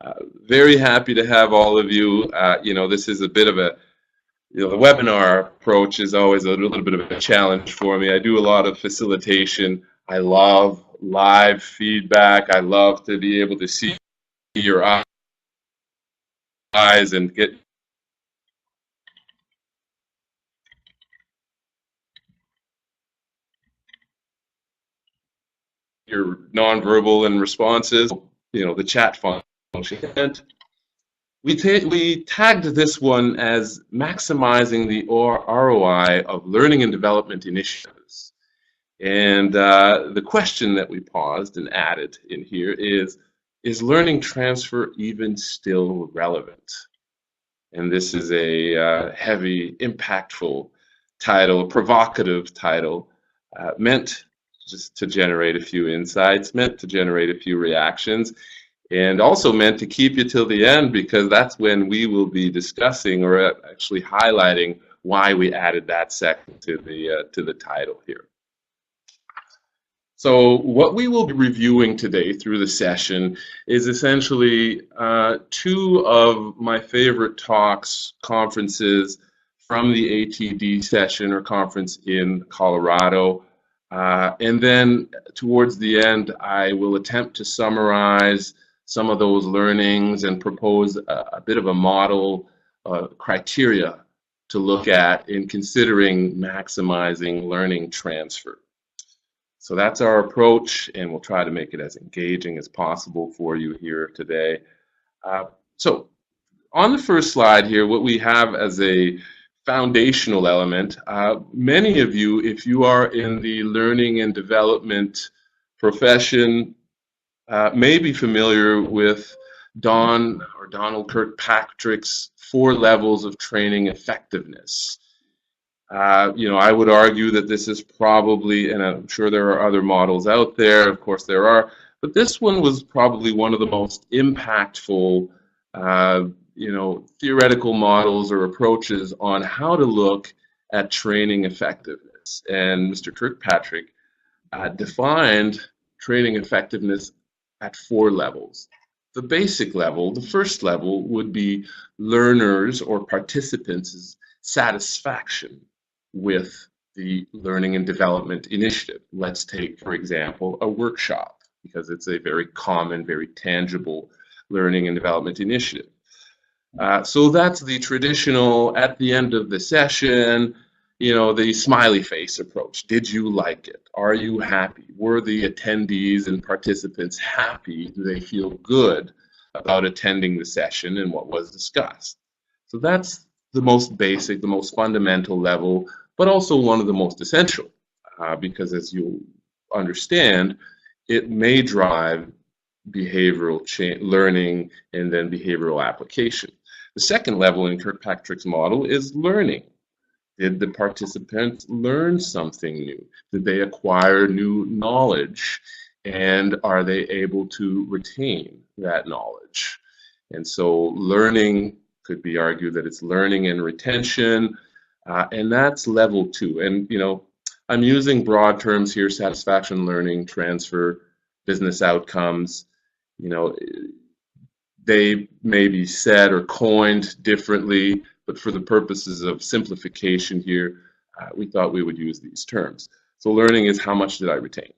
Uh, Very happy to have all of you. This is a bit of a, the webinar approach is always a little bit of a challenge for me. I do a lot of facilitation. I love live feedback. I love to be able to see your eyes and get your nonverbal and responses, the chat function. And we tagged this one as maximizing the ROI of learning and development initiatives. And the question that we paused and added in here is learning transfer even still relevant? And this is a heavy, impactful title, a provocative title, meant just to generate a few insights, meant to generate a few reactions, and also meant to keep you till the end, because that's when we will be discussing or actually highlighting why we added that section to the title here. So what we will be reviewing today through the session is essentially two of my favorite talks, conferences from the ATD session or conference in Colorado. And then towards the end, I will attempt to summarize some of those learnings and propose a bit of a model criteria to look at in considering maximizing learning transfer. So that's our approach, and we'll try to make it as engaging as possible for you here today. So on the first slide here, what we have as a foundational element, many of you, if you are in the learning and development profession, may be familiar with Donald Kirkpatrick's 4 levels of training effectiveness. I would argue that this is probably, and I'm sure there are other models out there, of course there are, but this one was probably one of the most impactful, theoretical models or approaches on how to look at training effectiveness. And Mr. Kirkpatrick defined training effectiveness at 4 levels. The basic level, the first level, would be learners or participants' satisfaction with the learning and development initiative. Let's take, for example, a workshop, because it's a very common, very tangible learning and development initiative. So that's the traditional, at the end of the session, the smiley face approach. Did you like it? Are you happy? Were the attendees and participants happy? Do they feel good about attending the session and what was discussed? So that's the most basic, the most fundamental level, but also one of the most essential, because as you understand, it may drive behavioral learning and then behavioral application. The second level in Kirkpatrick's model is learning. Did the participants learn something new? Did they acquire new knowledge? And are they able to retain that knowledge? And so learning could be argued that it's learning and retention, and that's level 2. And I'm using broad terms here: satisfaction, learning, transfer, business outcomes. They may be said or coined differently, but for the purposes of simplification here, we thought we would use these terms. So learning is how much did I retain?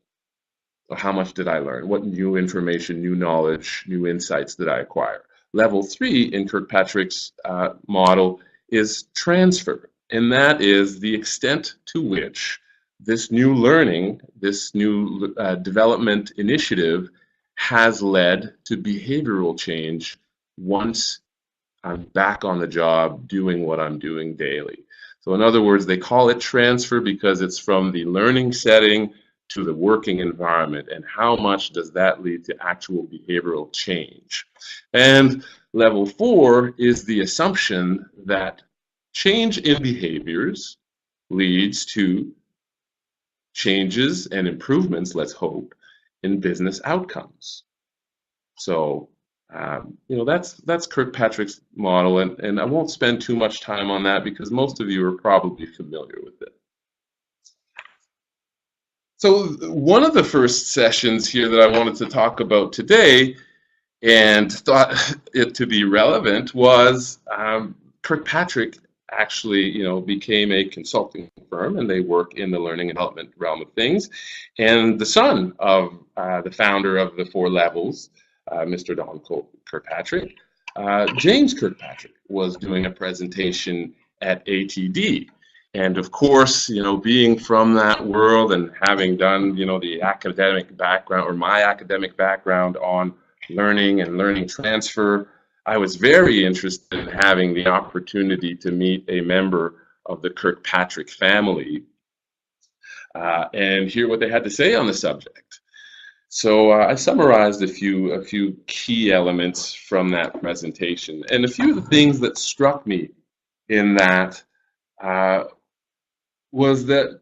Or how much did I learn? What new information, new knowledge, new insights did I acquire? Level 3 in Kirkpatrick's model is transfer, and that is the extent to which this new learning, this new development initiative has led to behavioral change once I'm back on the job doing what I'm doing daily. So in other words, they call it transfer because it's from the learning setting to the working environment, and how much does that lead to actual behavioral change? And level 4 is the assumption that change in behaviors leads to changes and improvements, let's hope, in business outcomes. So that's Kirkpatrick's model, and I won't spend too much time on that because most of you are probably familiar with it. So one of the first sessions here that I wanted to talk about today and thought it to be relevant was Kirkpatrick actually, became a consulting firm, and they work in the learning and development realm of things. And the son of the founder of the Four Levels, Mr. Don Kirkpatrick, James Kirkpatrick, was doing a presentation at ATD. And of course, being from that world and having done, the academic background, or my academic background on learning and learning transfer, I was very interested in having the opportunity to meet a member of the Kirkpatrick family and hear what they had to say on the subject. So I summarized a few key elements from that presentation, and a few of the things that struck me in that was that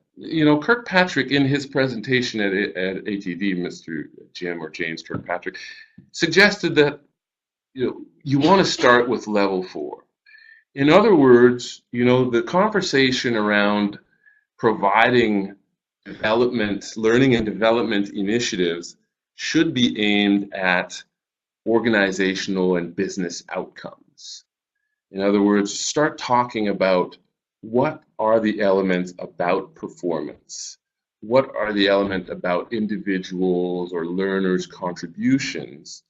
Kirkpatrick, in his presentation at ATD, Mr. Jim or James Kirkpatrick, suggested that you want to start with level 4. In other words, the conversation around providing learning and development initiatives should be aimed at organizational and business outcomes. In other words, start talking about what are the elements about performance? What are the elements about individuals or learners' contributions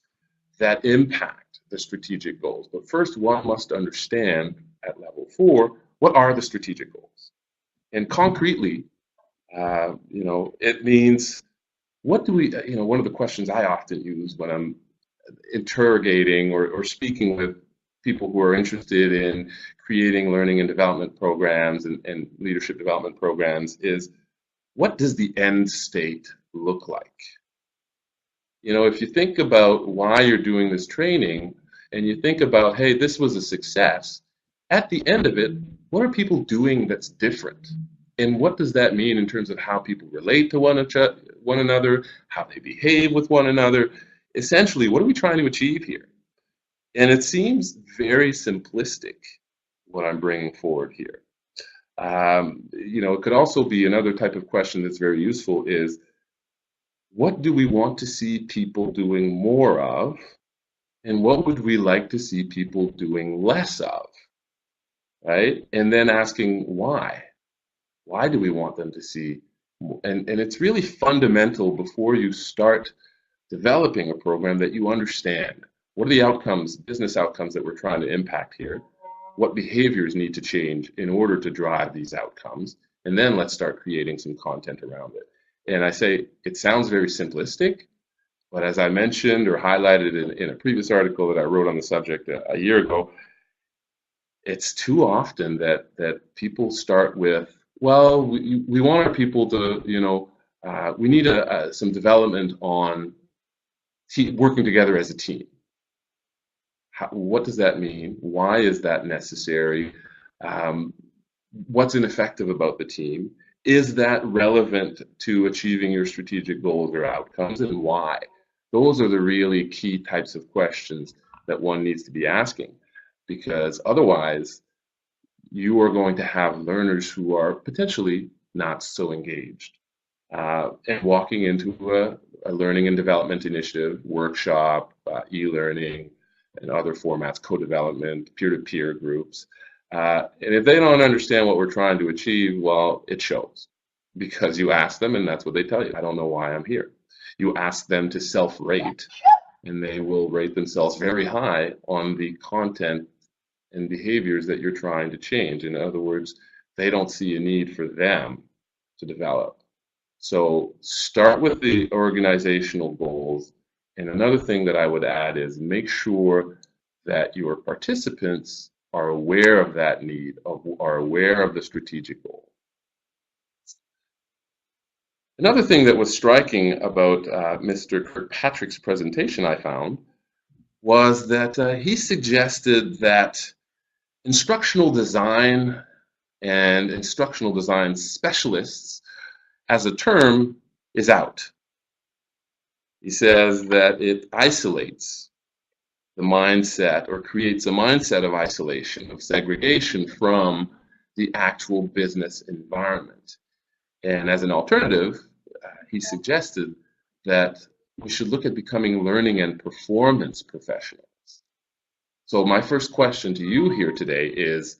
that impact the strategic goals? But first, one must understand at level 4, what are the strategic goals? And concretely, it means, what do we, one of the questions I often use when I'm interrogating or speaking with people who are interested in creating learning and development programs and leadership development programs is, what does the end state look like? If you think about why you're doing this training and you think about, hey, this was a success, at the end of it, what are people doing that's different? And what does that mean in terms of how people relate to one another, how they behave with one another? Essentially, what are we trying to achieve here? And it seems very simplistic, what I'm bringing forward here. It could also be another type of question that's very useful is, what do we want to see people doing more of? And what would we like to see people doing less of? Right? And then asking why. Why do we want them to see? And it's really fundamental before you start developing a program that you understand what are the outcomes, business outcomes that we're trying to impact here? What behaviors need to change in order to drive these outcomes? And then let's start creating some content around it. And I say it sounds very simplistic, but as I mentioned or highlighted in a previous article that I wrote on the subject a year ago, it's too often that people start with, well, we want our people to, we need some development on working together as a team. What does that mean? Why is that necessary? What's ineffective about the team? Is that relevant to achieving your strategic goals or outcomes, and why? Those are the really key types of questions that one needs to be asking, because otherwise you are going to have learners who are potentially not so engaged. And walking into a learning and development initiative, workshop, e-learning, and other formats, co-development, peer-to-peer groups. And if they don't understand what we're trying to achieve, well, it shows. Because you ask them, and that's what they tell you. I don't know why I'm here. You ask them to self-rate, and they will rate themselves very high on the content and behaviors that you're trying to change. In other words, they don't see a need for them to develop. So start with the organizational goals. And another thing that I would add is make sure that your participants are aware of that need, are aware of the strategic goal. Another thing that was striking about Mr. Kirkpatrick's presentation, I found, was that he suggested that instructional design and instructional design specialists as a term is out. He says that it isolates the mindset or creates a mindset of isolation, of segregation from the actual business environment. And as an alternative, he suggested that we should look at becoming learning and performance professionals. So my first question to you here today is,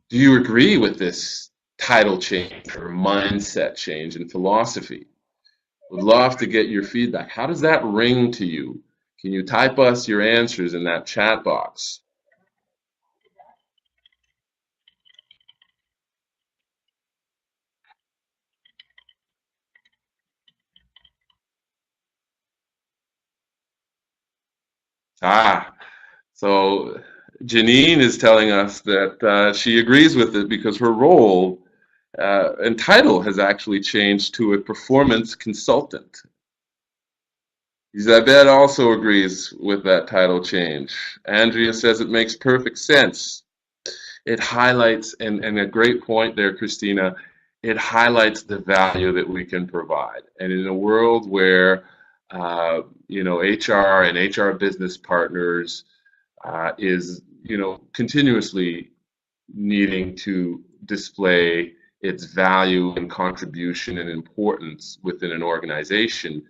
do you agree with this title change or mindset change in philosophy? Would love to get your feedback. How does that ring to you? Can you type us your answers in that chat box? So Janine is telling us that she agrees with it because her role and title has actually changed to a performance consultant. Isabel also agrees with that title change. Andrea says it makes perfect sense. It highlights, and a great point there, Christina, it highlights the value that we can provide. And in a world where, HR and HR business partners is, continuously needing to display its value and contribution and importance within an organization,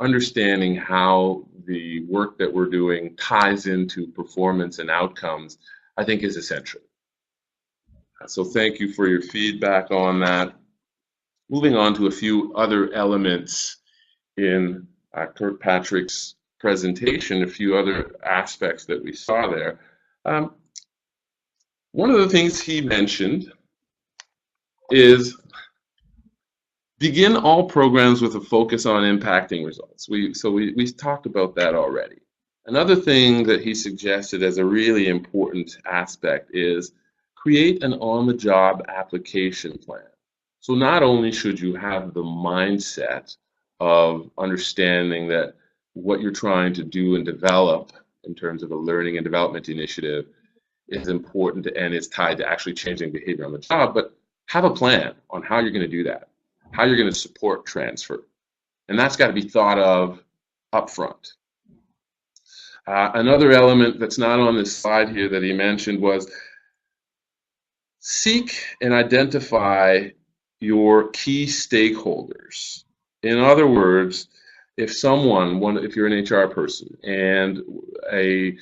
understanding how the work that we're doing ties into performance and outcomes, I think is essential. So thank you for your feedback on that. Moving on to a few other elements in Kirkpatrick's presentation, a few other aspects that we saw there. One of the things he mentioned is begin all programs with a focus on impacting results. We talked about that already. Another thing that he suggested as a really important aspect is create an on-the-job application plan. So not only should you have the mindset of understanding that what you're trying to do and develop in terms of a learning and development initiative is important and is tied to actually changing behavior on the job, but have a plan on how you're going to do that, how you're going to support transfer. And that's got to be thought of upfront. Another element that's not on this slide here that he mentioned was seek and identify your key stakeholders. In other words, if you're an HR person and a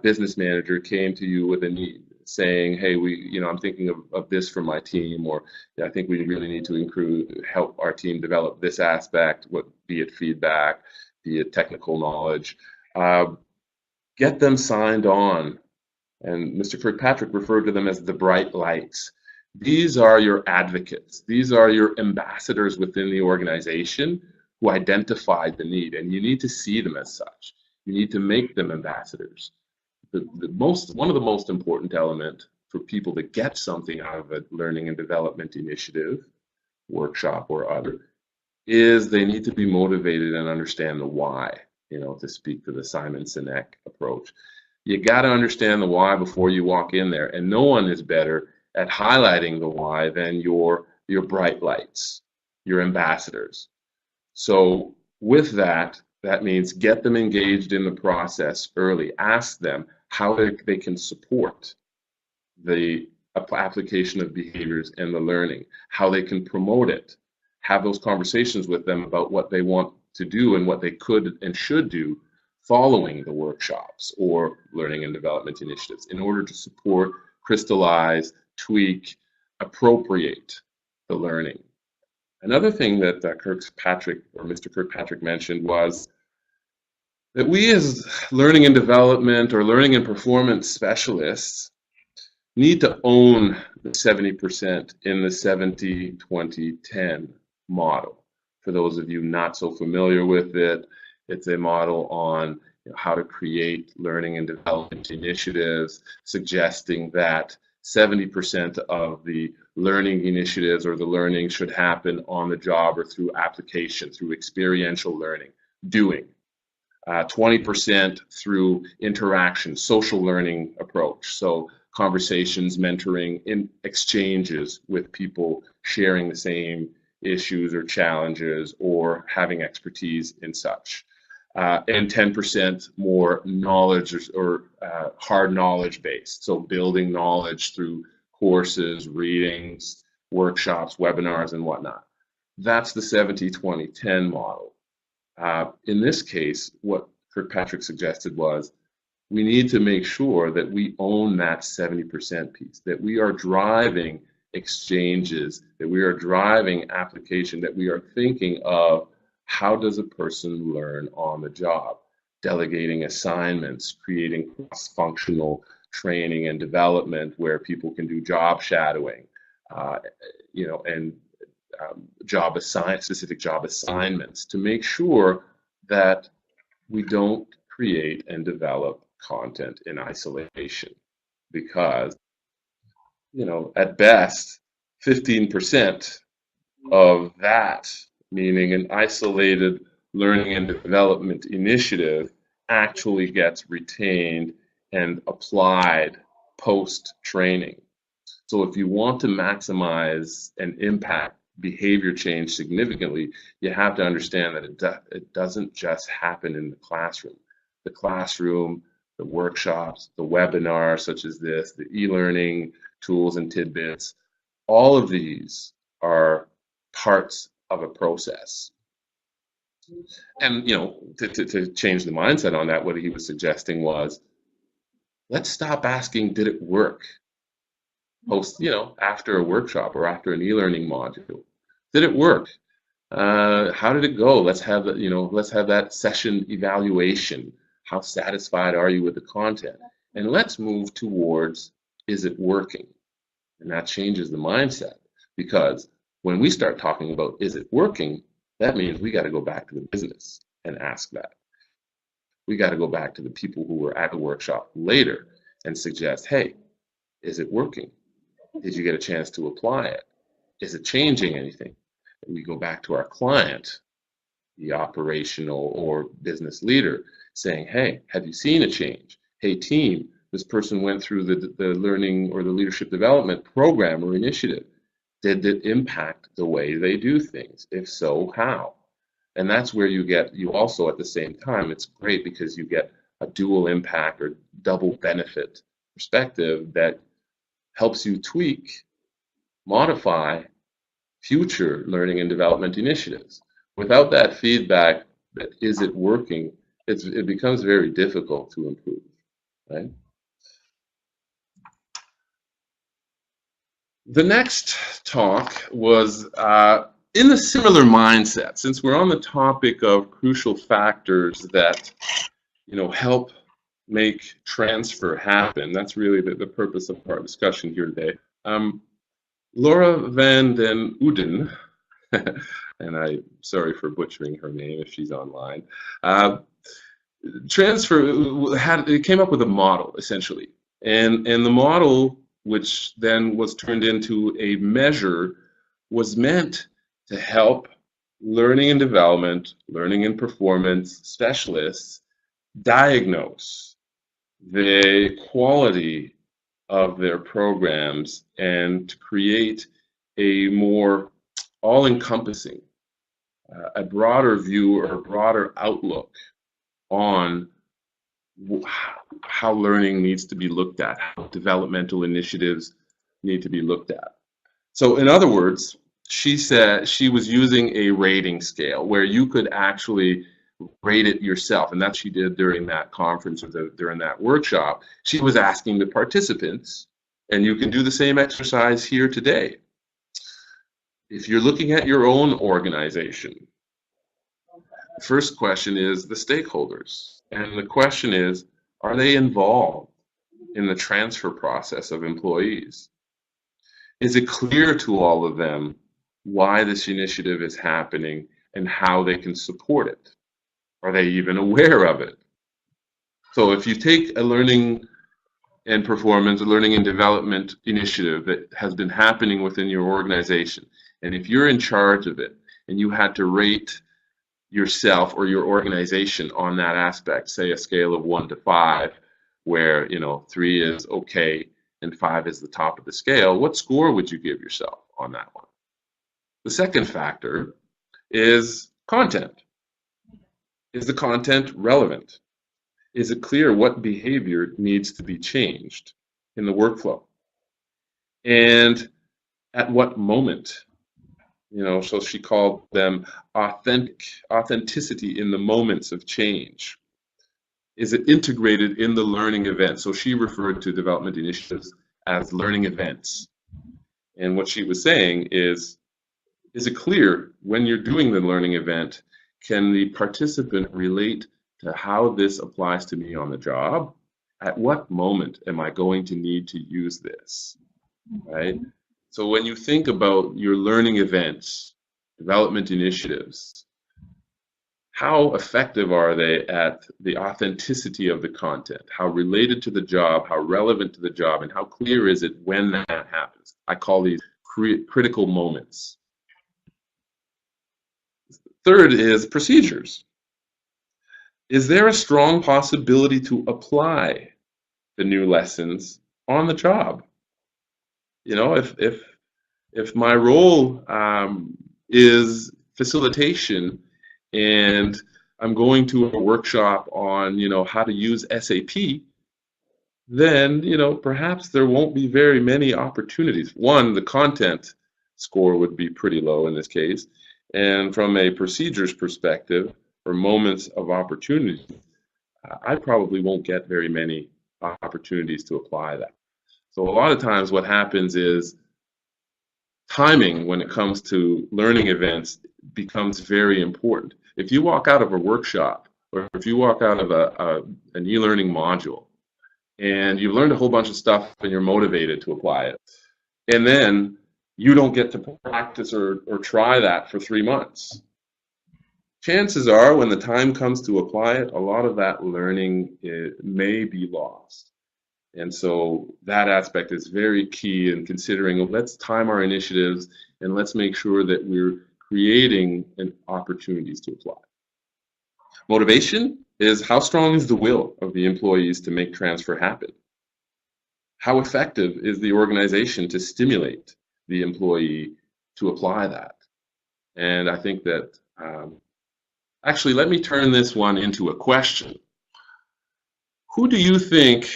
business manager came to you with a need, saying, hey, I'm thinking of this for my team, or I think we really need to help our team develop this aspect, be it feedback, be it technical knowledge, get them signed on. And Mr. Kirkpatrick referred to them as the bright lights. These are your advocates. These are your ambassadors within the organization who identified the need, and you need to see them as such. You need to make them ambassadors. One of the most important elements for people to get something out of a learning and development initiative, workshop or other, is they need to be motivated and understand the why, to speak to the Simon Sinek approach. You got to understand the why before you walk in there, and no one is better at highlighting the why than your bright lights, your ambassadors. So with that means get them engaged in the process early. Ask them how they can support the application of behaviors and the learning, how they can promote it. Have those conversations with them about what they want to do and what they could and should do following the workshops or learning and development initiatives in order to support, crystallize, tweak, appropriate the learning. Another thing that Mr. Kirkpatrick mentioned was that we as learning and development or learning and performance specialists need to own the 70% in the 70-20-10 model. For those of you not so familiar with it, it's a model on how to create learning and development initiatives, suggesting that 70% of the learning initiatives or the learning should happen on the job or through application, through experiential learning, doing. 20% through interaction, social learning approach. So conversations, mentoring, in exchanges with people sharing the same issues or challenges or having expertise in such. And 10% more knowledge or hard knowledge based. So building knowledge through courses, readings, workshops, webinars, and whatnot. That's the 70-20-10 model. In this case, what Kirkpatrick suggested was we need to make sure that we own that 70% piece, that we are driving exchanges, that we are driving application, that we are thinking of how does a person learn on the job, delegating assignments, creating cross-functional training and development where people can do job shadowing, and specific job assignments to make sure that we don't create and develop content in isolation, because at best 15% of that, meaning an isolated learning and development initiative, actually gets retained and applied post training. So if you want to maximize and impact behavior change significantly, you have to understand that it doesn't just happen in the classroom. The classroom, the workshops, the webinars such as this, the e-learning tools and tidbits, all of these are parts of a process. And to change the mindset on that, what he was suggesting was, let's stop asking, did it work? After a workshop or after an e-learning module, did it work? How did it go? Let's have that session evaluation. How satisfied are you with the content? And let's move towards, is it working? And that changes the mindset, because when we start talking about is it working, that means we got to go back to the business and ask that. We got to go back to the people who were at the workshop later and suggest, hey, is it working? Did you get a chance to apply it? Is it changing anything? And we go back to our client, the operational or business leader, saying, hey, have you seen a change? Hey, team, this person went through the learning or the leadership development program or initiative. Did it impact the way they do things? If so, how? And that's where you also at the same time, it's great because you get a dual impact or double benefit perspective that helps you tweak, modify future learning and development initiatives. Without that feedback, that is it working, it becomes very difficult to improve, right? The next talk was in a similar mindset, since we're on the topic of crucial factors that help make transfer happen. That's really the purpose of our discussion here today. Laura van den Uden, and I'm sorry for butchering her name if she's online, it came up with a model essentially, and the model, which then was turned into a measure, was meant to help learning and development, learning and performance specialists diagnose the quality of their programs and to create a more all-encompassing, a broader view or a broader outlook on how learning needs to be looked at, how developmental initiatives need to be looked at. So in other words, she said she was using a rating scale where you could actually rate it yourself, and that's what she did during that conference or during that workshop. She was asking the participants, and you can do the same exercise here today. If you're looking at your own organization, the first question is the stakeholders, and the question is, are they involved in the transfer process of employees? Is it clear to all of them why this initiative is happening and how they can support it? Are they even aware of it? So if you take a learning and performance, a learning and development initiative that has been happening within your organization, and if you're in charge of it and you had to rate yourself or your organization on that aspect, say a scale of 1 to 5, where 3 is okay and 5 is the top of the scale, what score would you give yourself on that one? The second factor is content. Is the content relevant? Is it clear what behavior needs to be changed in the workflow? And at what moment? So she called them authenticity in the moments of change. Is it integrated in the learning event? So she referred to development initiatives as learning events. And what she was saying is it clear when you're doing the learning event, can the participant relate to how this applies to me on the job? At what moment am I going to need to use this, right? So when you think about your learning events, development initiatives, how effective are they at the authenticity of the content? How related to the job, how relevant to the job, and how clear is it when that happens? I call these critical moments. Third is procedures. Is there a strong possibility to apply the new lessons on the job? If my role is facilitation and I'm going to a workshop on how to use SAP, then perhaps there won't be very many opportunities. One, the content score would be pretty low in this case, and from a procedures perspective or moments of opportunity, I probably won't get very many opportunities to apply that. So a lot of times what happens is timing when it comes to learning events becomes very important. If you walk out of a workshop or if you walk out of an e-learning module and you've learned a whole bunch of stuff and you're motivated to apply it, and then you don't get to practice or try that for 3 months, chances are when the time comes to apply it, a lot of that learning may be lost. And so that aspect is very key in considering, let's time our initiatives and let's make sure that we're creating opportunities to apply. Motivation is how strong is the will of the employees to make transfer happen? How effective is the organization to stimulate the employee to apply that? And I think that, actually, let me turn this one into a question. Who do you think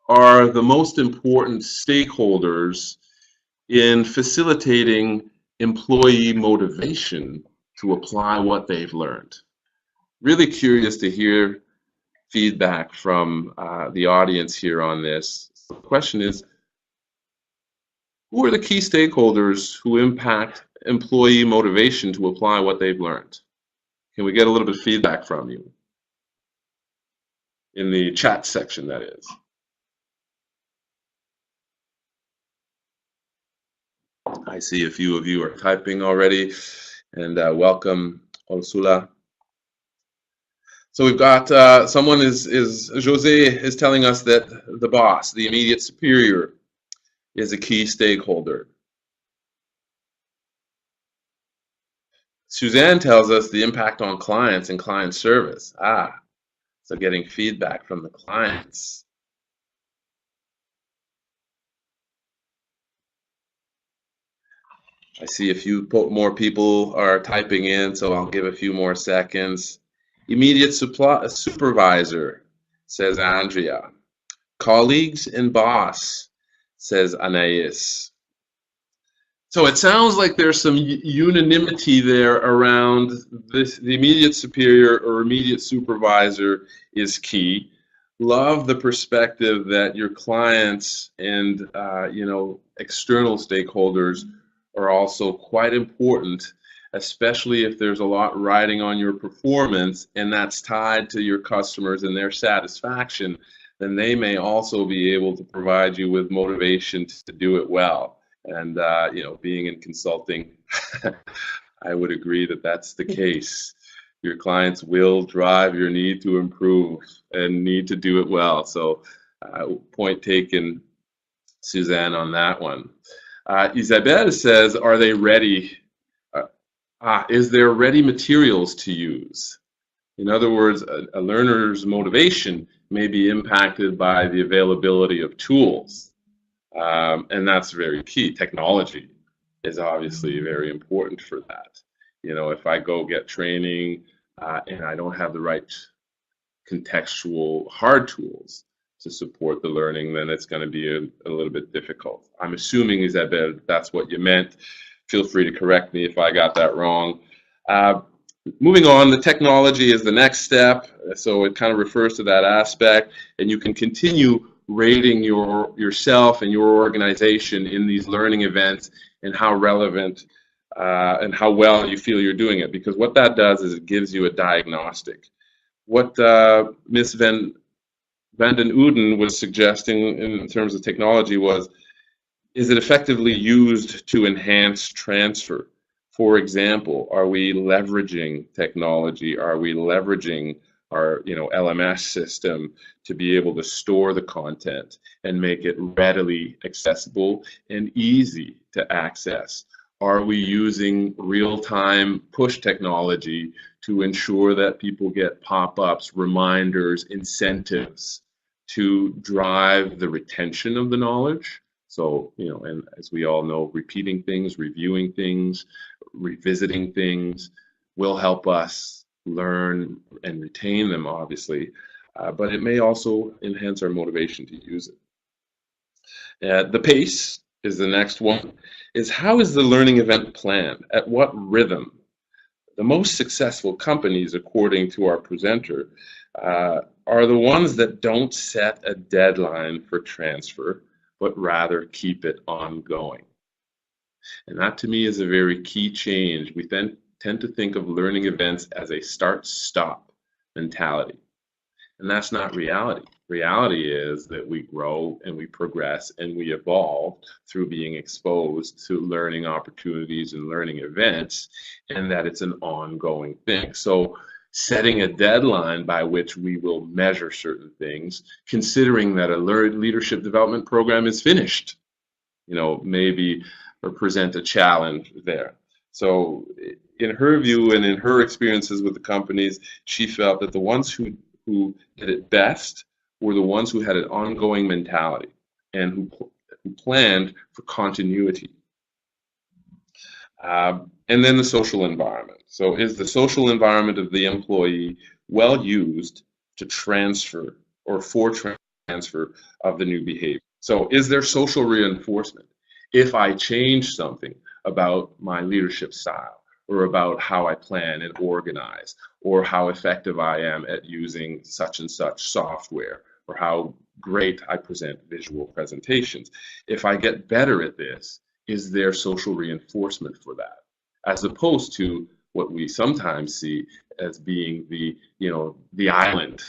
are the most important stakeholders in facilitating employee motivation to apply what they've learned? Really curious to hear feedback from the audience here on this. The question is, who are the key stakeholders who impact employee motivation to apply what they've learned? Can we get a little bit of feedback from you? In the chat section, that is. I see a few of you are typing already, and welcome, Ursula. So we've got someone Jose is telling us that the boss, the immediate superior, is a key stakeholder. Suzanne tells us the impact on clients and client service. So getting feedback from the clients. I see a few more people are typing in, so I'll give a few more seconds. Immediate supervisor, says Andrea. Colleagues and boss, says Anais. So it sounds like there's some unanimity there around this. The immediate superior or immediate supervisor is key. Love the perspective that your clients and external stakeholders are also quite important, especially if there's a lot riding on your performance and that's tied to your customers and their satisfaction, then they may also be able to provide you with motivation to do it well. And being in consulting, I would agree that that's the case. Your clients will drive your need to improve and need to do it well. So point taken, Suzanne, on that one. Isabel says, are they ready? Is there ready materials to use? In other words, a learner's motivation may be impacted by the availability of tools. And that's very key. Technology is obviously very important for that. If I go get training and I don't have the right contextual hard tools to support the learning, then it's going to be a little bit difficult. I'm assuming, Isabel, that's what you meant. feel free to correct me if I got that wrong. Moving on, the technology is the next step, so it kind of refers to that aspect, and you can continue rating yourself and your organization in these learning events and how relevant and how well you feel you're doing it, because what that does is it gives you a diagnostic. What Ms. Van den Uden was suggesting in terms of technology was, is it effectively used to enhance transfer? For example, are we leveraging technology? Are we leveraging our LMS system to be able to store the content and make it readily accessible and easy to access? Are we using real-time push technology to ensure that people get pop-ups, reminders, incentives to drive the retention of the knowledge? So, and as we all know, repeating things, reviewing things, revisiting things will help us learn and retain them, obviously, but it may also enhance our motivation to use it. The pace is the next one, is how is the learning event planned? At what rhythm? The most successful companies, according to our presenter, are the ones that don't set a deadline for transfer, but rather keep it ongoing. And that to me is a very key change. We then tend to think of learning events as a start-stop mentality. And that's not reality. Reality is that we grow and we progress and we evolve through being exposed to learning opportunities and learning events, and that it's an ongoing thing. So setting a deadline by which we will measure certain things, considering that a leadership development program is finished, maybe or present a challenge there. So in her view and in her experiences with the companies, she felt that the ones who did it best were the ones who had an ongoing mentality and who planned for continuity. And then the social environment. So is the social environment of the employee well used to transfer or for transfer of the new behavior? So is there social reinforcement? If I change something about my leadership style, or about how I plan and organize, or how effective I am at using such and such software, or how great I present visual presentations. If I get better at this, is there social reinforcement for that? As opposed to what we sometimes see as being the island.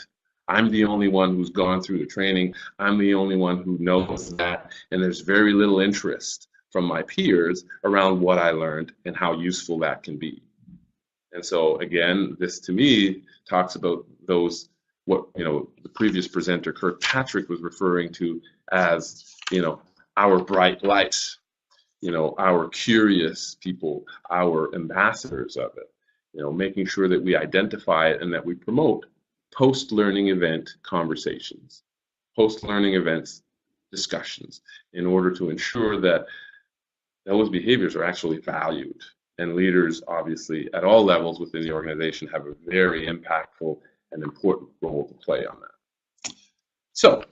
I'm the only one who's gone through the training. I'm the only one who knows that, and there's very little interest from my peers around what I learned and how useful that can be. And so again, this to me talks about those, what the previous presenter Kirkpatrick was referring to as our bright lights, our curious people, our ambassadors of it, making sure that we identify it and that we promote post-learning event conversations, post-learning events discussions, in order to ensure that those behaviors are actually valued. And leaders, obviously, at all levels within the organization have a very impactful and important role to play on that. So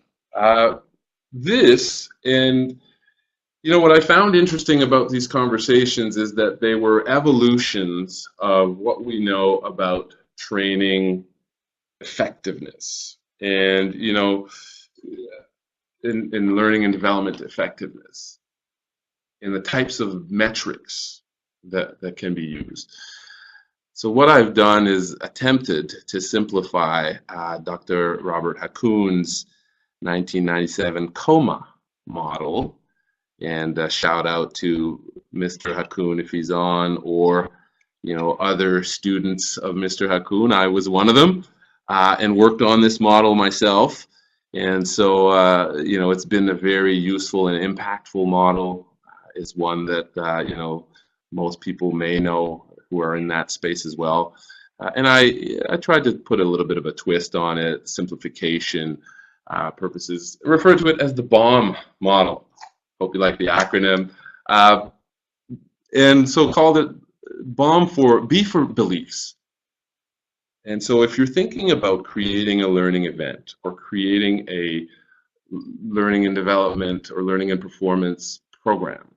this, and what I found interesting about these conversations is that they were evolutions of what we know about training effectiveness and in learning and development effectiveness, and the types of metrics that can be used. So what I've done is attempted to simplify Dr. Robert Hakoon's 1997 COMA model, and shout out to Mr. Hakoon if he's on, or other students of Mr. Hakoon. I was one of them. And worked on this model myself, and so it's been a very useful and impactful model. It's one that most people may know who are in that space as well. And I tried to put a little bit of a twist on it, simplification purposes. I refer to it as the BOMB model. Hope you like the acronym. And so called it BOMB for B for beliefs. And so if you're thinking about creating a learning event or creating a learning and development or learning and performance program,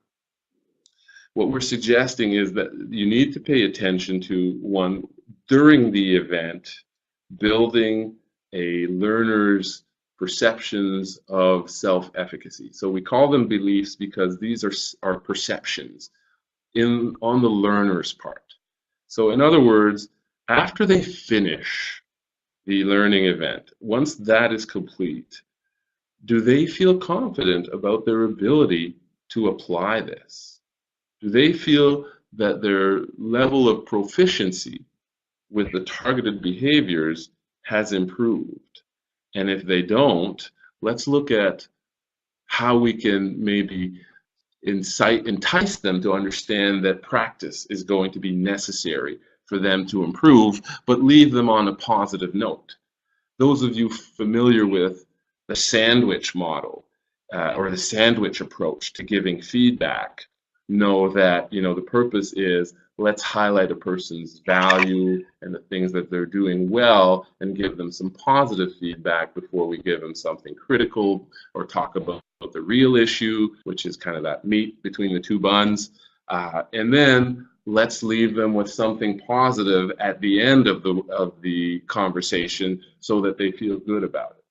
what we're suggesting is that you need to pay attention to, one, during the event, building a learner's perceptions of self-efficacy. So we call them beliefs because these are perceptions on the learner's part. So in other words, after they finish the learning event, once that is complete, do they feel confident about their ability to apply this? Do they feel that their level of proficiency with the targeted behaviors has improved? And if they don't, let's look at how we can maybe entice them to understand that practice is going to be necessary for them to improve, but leave them on a positive note. Those of you familiar with the sandwich model or the sandwich approach to giving feedback know that, you know, the purpose is let's highlight a person's value and the things that they're doing well and give them some positive feedback before we give them something critical or talk about the real issue, which is kind of that meat between the two buns. And then let's leave them with something positive at the end of the conversation so that they feel good about it.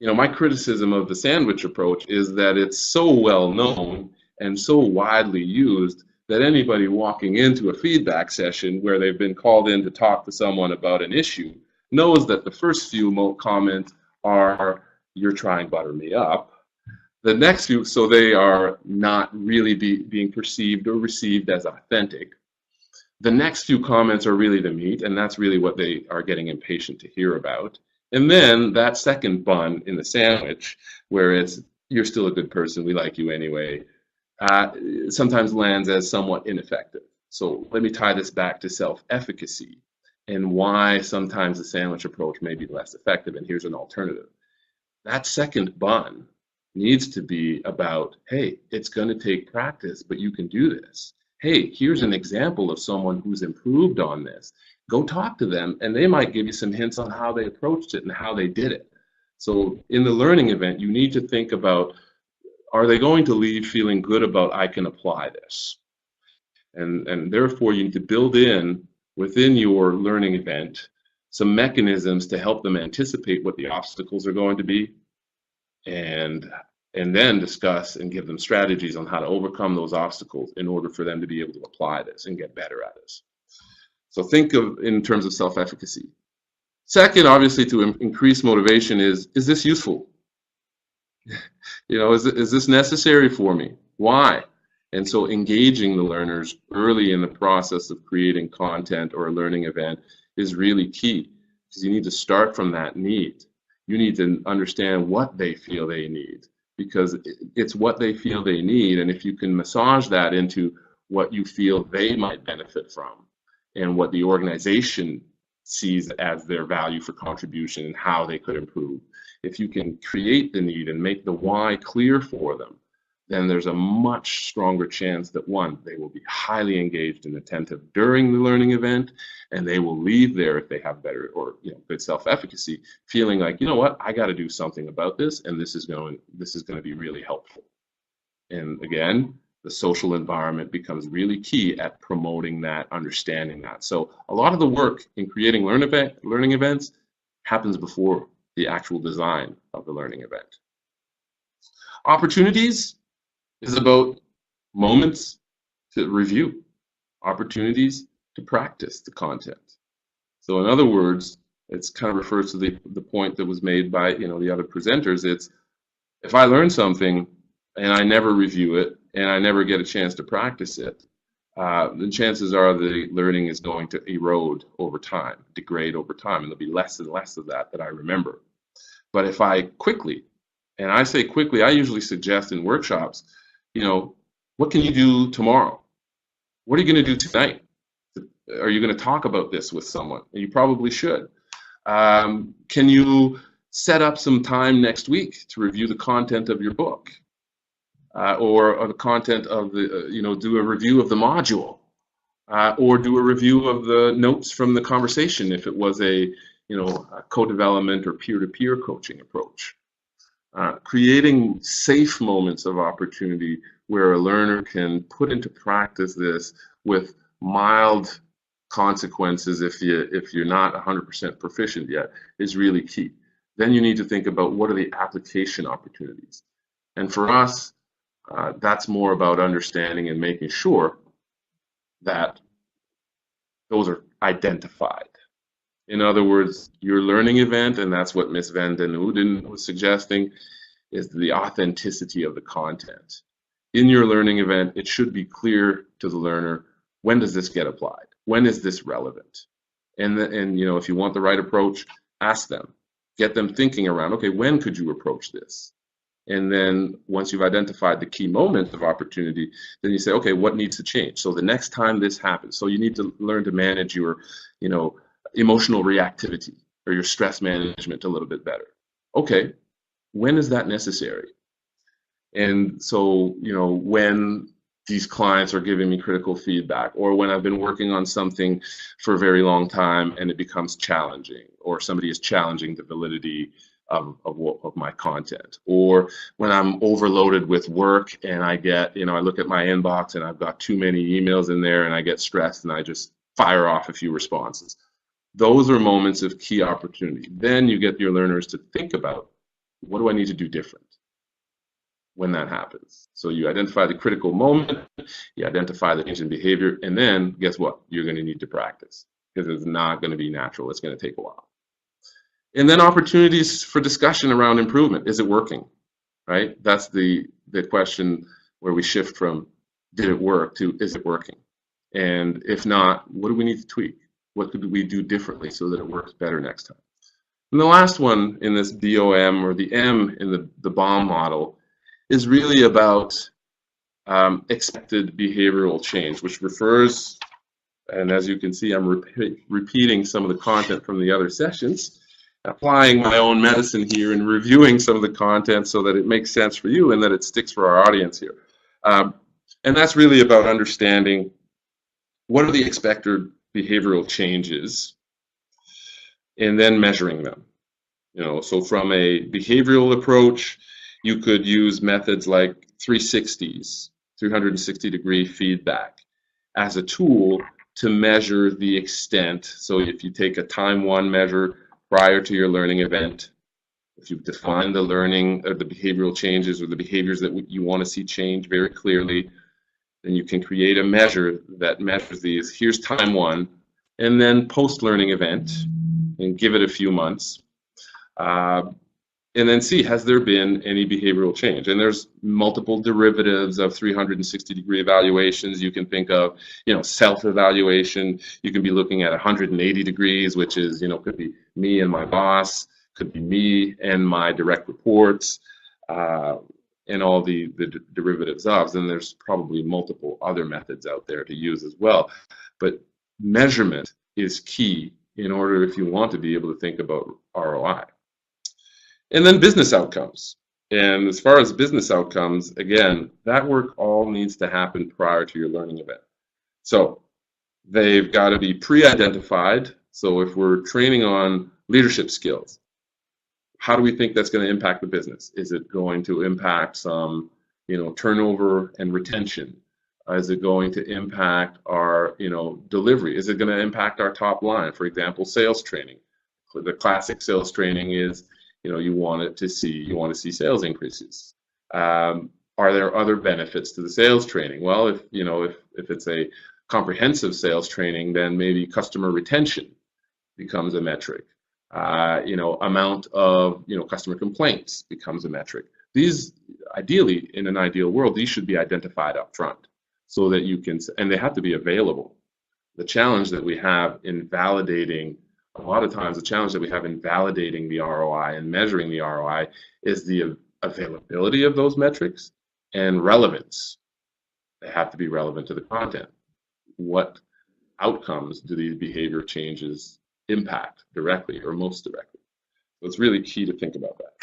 You know, my criticism of the sandwich approach is that it's so well known and so widely used that anybody walking into a feedback session where they've been called in to talk to someone about an issue knows that the first few comments are, "You're trying to butter me up." The next few, so they are not really being perceived or received as authentic. The next few comments are really the meat, and that's really what they are getting impatient to hear about. And then that second bun in the sandwich, where it's, "You're still a good person, we like you anyway," sometimes lands as somewhat ineffective. So let me tie this back to self-efficacy and why sometimes the sandwich approach may be less effective, and here's an alternative. That second bun needs to be about, hey, it's going to take practice, but you can do this. Hey, here's an example of someone who's improved on this. Go talk to them, and they might give you some hints on how they approached it and how they did it. So in the learning event, you need to think about, are they going to leave feeling good about, I can apply this? And therefore, you need to build in within your learning event some mechanisms to help them anticipate what the obstacles are going to be, and then discuss and give them strategies on how to overcome those obstacles in order for them to be able to apply this and get better at this. So think of in terms of self-efficacy. Second, obviously, to increase motivation is this useful? You know, is this necessary for me? Why? And so engaging the learners early in the process of creating content or a learning event is really key, because you need to start from that need. You need to understand what they feel they need, because it's what they feel they need, and if you can massage that into what you feel they might benefit from and what the organization sees as their value for contribution and how they could improve, if you can create the need and make the why clear for them, then there's a much stronger chance that, one, they will be highly engaged and attentive during the learning event, and they will leave there, if they have better or good self-efficacy, feeling like, you know what, I got to do something about this, and this is going to be really helpful. And again, the social environment becomes really key at promoting that, understanding that. So a lot of the work in creating learning events happens before the actual design of the learning event. Opportunities is about moments to review, opportunities to practice the content. So in other words, it's kind of refers to the point that was made by the other presenters. It's, if I learn something and I never review it and I never get a chance to practice it, then chances are the learning is going to erode over time, degrade over time, and there'll be less and less of that I remember. But if I quickly, and I say quickly, I usually suggest in workshops, what can you do tomorrow? What are you going to do tonight? Are you going to talk about this with someone? You probably should. Can you set up some time next week to review the content of your book? Or the content of the, do a review of the module, or do a review of the notes from the conversation if it was a co-development or peer-to-peer coaching approach. creating safe moments of opportunity where a learner can put into practice this with mild consequences if you're not 100% proficient yet is really key. Then you need to think about what are the application opportunities. And for us, that's more about understanding and making sure that those are identified. In other words, your learning event, and that's what Ms. Van den Uden was suggesting, is the authenticity of the content. In your learning event, it should be clear to the learner, when does this get applied? When is this relevant? And if you want the right approach, ask them. Get them thinking around, okay, when could you approach this? And then once you've identified the key moments of opportunity, then you say, okay, what needs to change? So the next time this happens, so you need to learn to manage your, emotional reactivity or your stress management a little bit better. Okay, when is that necessary? And so, when these clients are giving me critical feedback, or when I've been working on something for a very long time and it becomes challenging, or somebody is challenging the validity of my content, or when I'm overloaded with work and I get, I look at my inbox and I've got too many emails in there and I get stressed and I just fire off a few responses. Those are moments of key opportunity. Then you get your learners to think about, what do I need to do different when that happens? So you identify the critical moment, you identify the change in behavior, and then guess what? You're going to need to practice, because it's not going to be natural. It's going to take a while. And then opportunities for discussion around improvement. Is it working? Right? That's the question where we shift from did it work to is it working? And if not, what do we need to tweak? What could we do differently so that it works better next time? And the last one in this BOM, or the M in the BOM model, is really about expected behavioral change, which refers, and as you can see, I'm repeating some of the content from the other sessions, applying my own medicine here and reviewing some of the content so that it makes sense for you and that it sticks for our audience here. And that's really about understanding what are the expected behavioral changes and then measuring them. So from a behavioral approach, you could use methods like 360s, 360-degree feedback, as a tool to measure the extent. So if you take a time one measure prior to your learning event, if you define the learning or the behavioral changes or the behaviors that you want to see change very clearly, then you can create a measure that measures these. Here's time one, and then post-learning event, and give it a few months. And then see, has there been any behavioral change? And there's multiple derivatives of 360-degree evaluations. You can think of, self-evaluation. You can be looking at 180 degrees, which is, could be me and my boss, could be me and my direct reports, and all the derivatives of. Then there's probably multiple other methods out there to use as well. But measurement is key in order, if you want to be able to think about ROI. And then business outcomes. And as far as business outcomes, again, that work all needs to happen prior to your learning event. So they've got to be pre-identified. So if we're training on leadership skills, how do we think that's going to impact the business? Is it going to impact some, turnover and retention? Is it going to impact our, delivery? Is it going to impact our top line? For example, sales training. The classic sales training is, you want to see sales increases. Are there other benefits to the sales training? Well, if it's a comprehensive sales training, then maybe customer retention becomes a metric. Amount of customer complaints becomes a metric. These, ideally, in an ideal world, these should be identified up front so that you can, and they have to be available. The challenge that we have in validating, a lot of times the challenge that we have in validating the ROI and measuring the ROI is the availability of those metrics and relevance. They have to be relevant to the content. What outcomes do these behavior changes impact directly or most directly? So it's really key to think about that.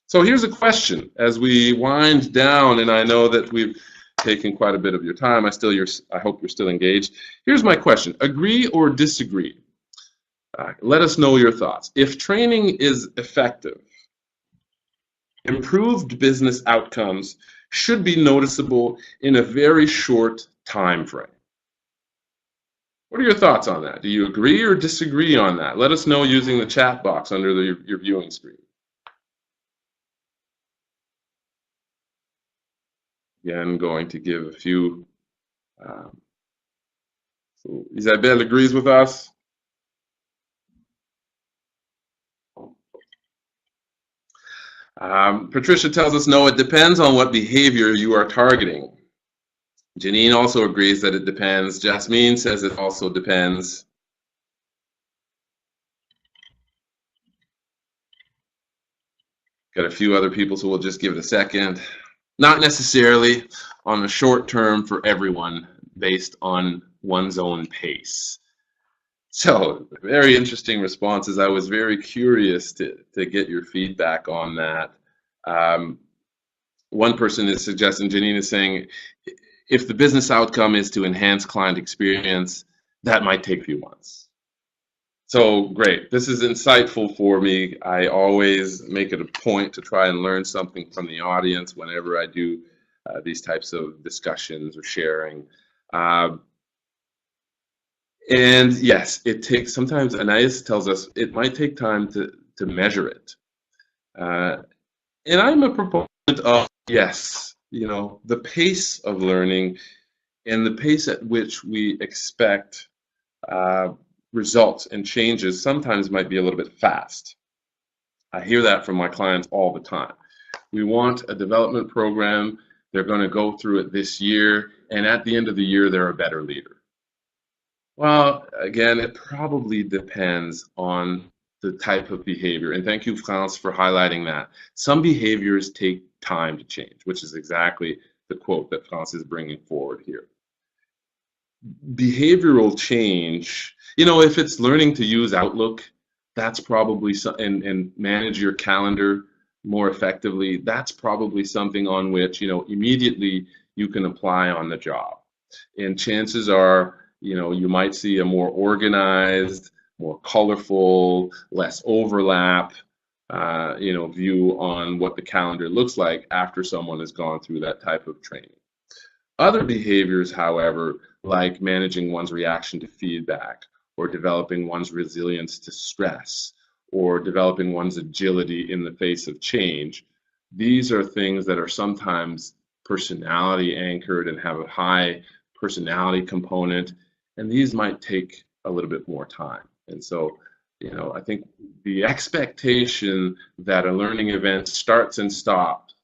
So here's a question as we wind down, and I know that we've taken quite a bit of your time. I hope you're still engaged. Here's my question: agree or disagree? Let us know your thoughts. If training is effective, Improved business outcomes should be noticeable in a very short time frame. What are your thoughts on that? Do you agree or disagree on that? Let us know using the chat box under your viewing screen. Again, going to give a few. So Isabelle agrees with us. Patricia tells us, no, it depends on what behavior you are targeting. Janine also agrees that it depends. Jasmine says it also depends. Got a few other people, so we'll just give it a second. Not necessarily on the short term for everyone, based on one's own pace. So, very interesting responses. I was very curious to get your feedback on that. One person is suggesting, Janine is saying, if the business outcome is to enhance client experience, that might take a few months. So great. This is insightful for me. I always make it a point to try and learn something from the audience whenever I do these types of discussions or sharing. And yes, it takes sometimes, Anais tells us, it might take time to measure it. And I'm a proponent of, yes, you know, the pace of learning and the pace at which we expect results and changes sometimes might be a little bit fast. I hear that from my clients all the time. We want a development program. They're going to go through it this year, and at the end of the year, they're a better leader. Well, again, it probably depends on the type of behavior. And thank you, France, for highlighting that. Some behaviors take time to change, which is exactly the quote that France is bringing forward here. Behavioral change, you know, if it's learning to use Outlook, that's probably and manage your calendar more effectively, that's probably something on which, you know, immediately you can apply on the job. And chances are, you know, you might see a more organized, more colorful, less overlap, you know, view on what the calendar looks like after someone has gone through that type of training. Other behaviors, however, like managing one's reaction to feedback, or developing one's resilience to stress, or developing one's agility in the face of change, these are things that are sometimes personality anchored and have a high personality component, and these might take a little bit more time. And so, you know, I think the expectation that a learning event starts and stops,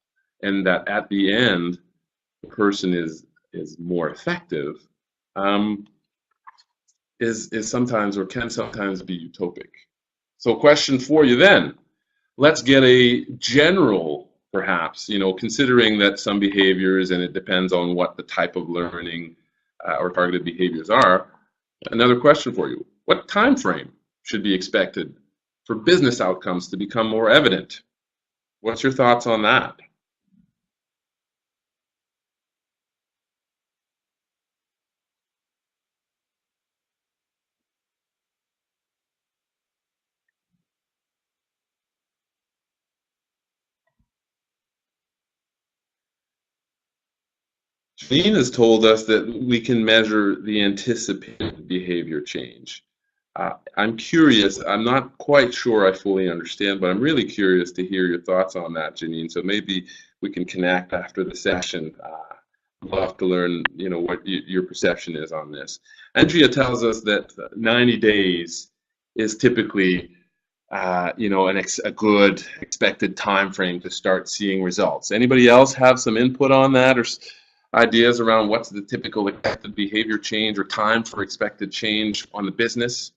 and that at the end the person is more effective, is sometimes, or can sometimes be, utopic. So question for you then, let's get a general, perhaps, you know, considering that some behaviors, and it depends on what the type of learning or targeted behaviors are, another question for you. What time frame should be expected for business outcomes to become more evident? What's your thoughts on that? Janine has told us that we can measure the anticipated behavior change. I'm curious, I'm not quite sure I fully understand, but I'm really curious to hear your thoughts on that, Janine. So maybe we can connect after the session. I'd love to learn, you know, what your perception is on this. Andrea tells us that 90 days is typically, you know, a good expected time frame to start seeing results. Anybody else have some input on that, or ideas around what's the typical expected behavior change or time for expected change on the business?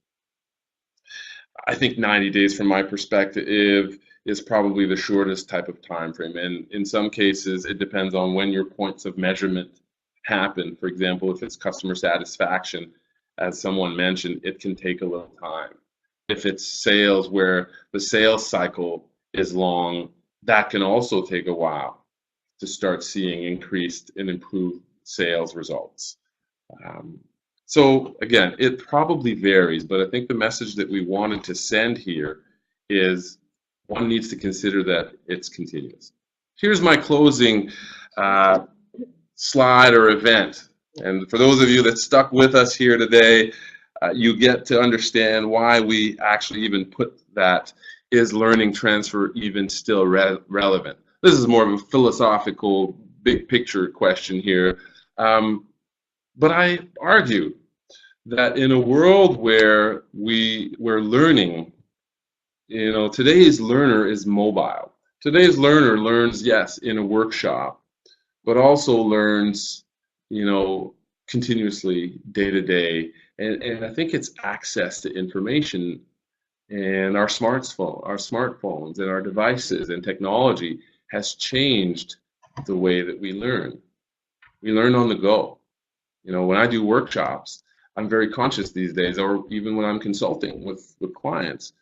I think 90 days from my perspective is probably the shortest type of time frame, and in some cases it depends on when your points of measurement happen. For example, if it's customer satisfaction, as someone mentioned, it can take a little time. If it's sales, where the sales cycle is long, that can also take a while to start seeing increased and improved sales results. So again, it probably varies, but I think the message that we wanted to send here is one needs to consider that it's continuous. Here's my closing slide or event. And for those of you that stuck with us here today, you get to understand why we actually even put that, is learning transfer even still relevant? This is more of a philosophical, big picture question here. But I argue that in a world where we're learning, today's learner is mobile. Today's learner learns, yes, in a workshop, but also learns, continuously, day to day. And I think it's access to information and our smartphones and our devices and technology has changed the way that we learn. We learn on the go. When I do workshops, I'm very conscious these days, or even when I'm consulting with clients,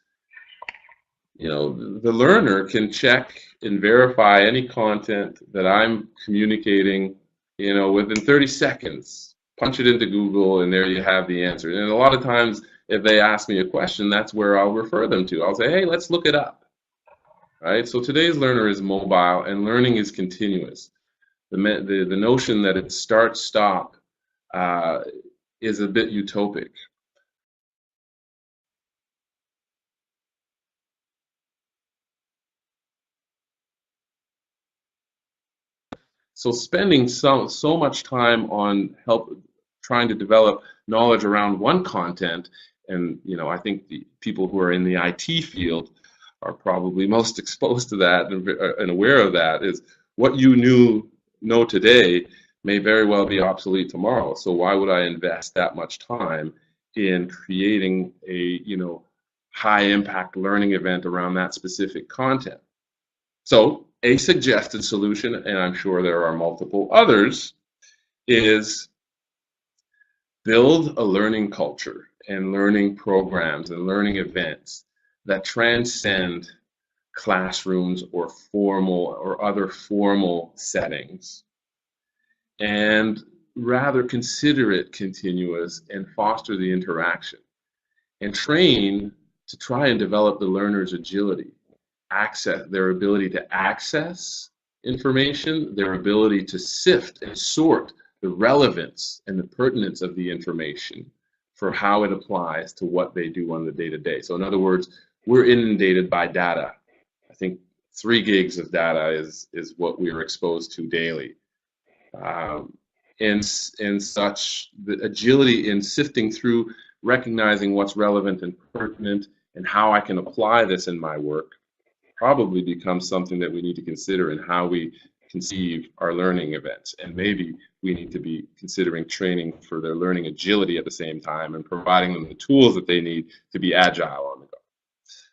the learner can check and verify any content that I'm communicating, within 30 seconds. Punch it into Google, and there you have the answer. And a lot of times, if they ask me a question, that's where I'll refer them to. I'll say, hey, let's look it up. Right? So today's learner is mobile, and learning is continuous. The notion that it's start-stop is a bit utopic. So spending so much time on trying to develop knowledge around one content, and I think the people who are in the IT field are probably most exposed to that and aware of that, is what you know today may very well be obsolete tomorrow. So why would I invest that much time in creating a high impact learning event around that specific content? So a suggested solution, and I'm sure there are multiple others, is build a learning culture and learning programs and learning events that transcend classrooms or formal or other formal settings, and rather consider it continuous and foster the interaction, and train to try and develop the learner's agility, their ability to access information, their ability to sift and sort the relevance and the pertinence of the information for how it applies to what they do on the day-to-day. So in other words, we're inundated by data. I think 3 gigs of data is what we are exposed to daily. And such, the agility in sifting through, recognizing what's relevant and pertinent and how I can apply this in my work, probably becomes something that we need to consider in how we conceive our learning events. And maybe we need to be considering training for their learning agility at the same time, and providing them the tools that they need to be agile on the go.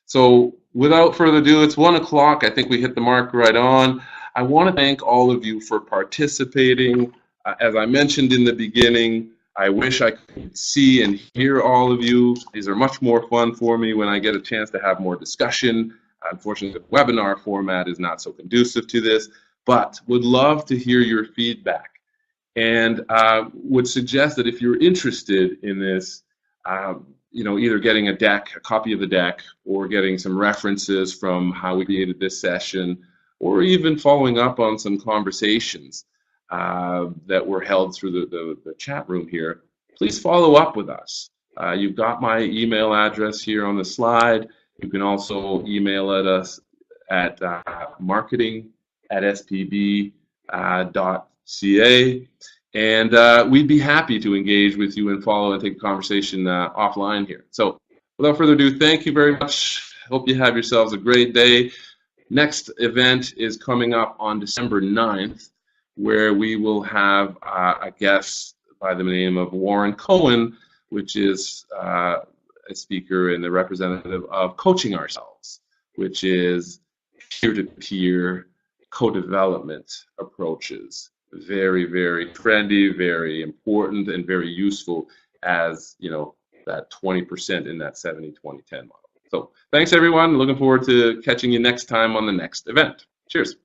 So without further ado, it's 1 o'clock. I think we hit the mark right on. I want to thank all of you for participating. As I mentioned in the beginning, I wish I could see and hear all of you. These are much more fun for me when I get a chance to have more discussion. Unfortunately, the webinar format is not so conducive to this, but would love to hear your feedback, and would suggest that if you're interested in this, either getting a copy of the deck, or getting some references from how we created this session, or even following up on some conversations that were held through the chat room here, please follow up with us. You've got my email address here on the slide. You can also email us at marketing@spb.ca, and we'd be happy to engage with you and follow and take a conversation offline here. So without further ado, thank you very much. Hope you have yourselves a great day. Next event is coming up on December 9th, where we will have a guest by the name of Warren Cohen, which is a speaker and the representative of Coaching Ourselves, which is peer-to-peer co-development approaches. Very, very trendy, very important, and very useful as, that 20% in that 70-20-10 model. So thanks, everyone. Looking forward to catching you next time on the next event. Cheers.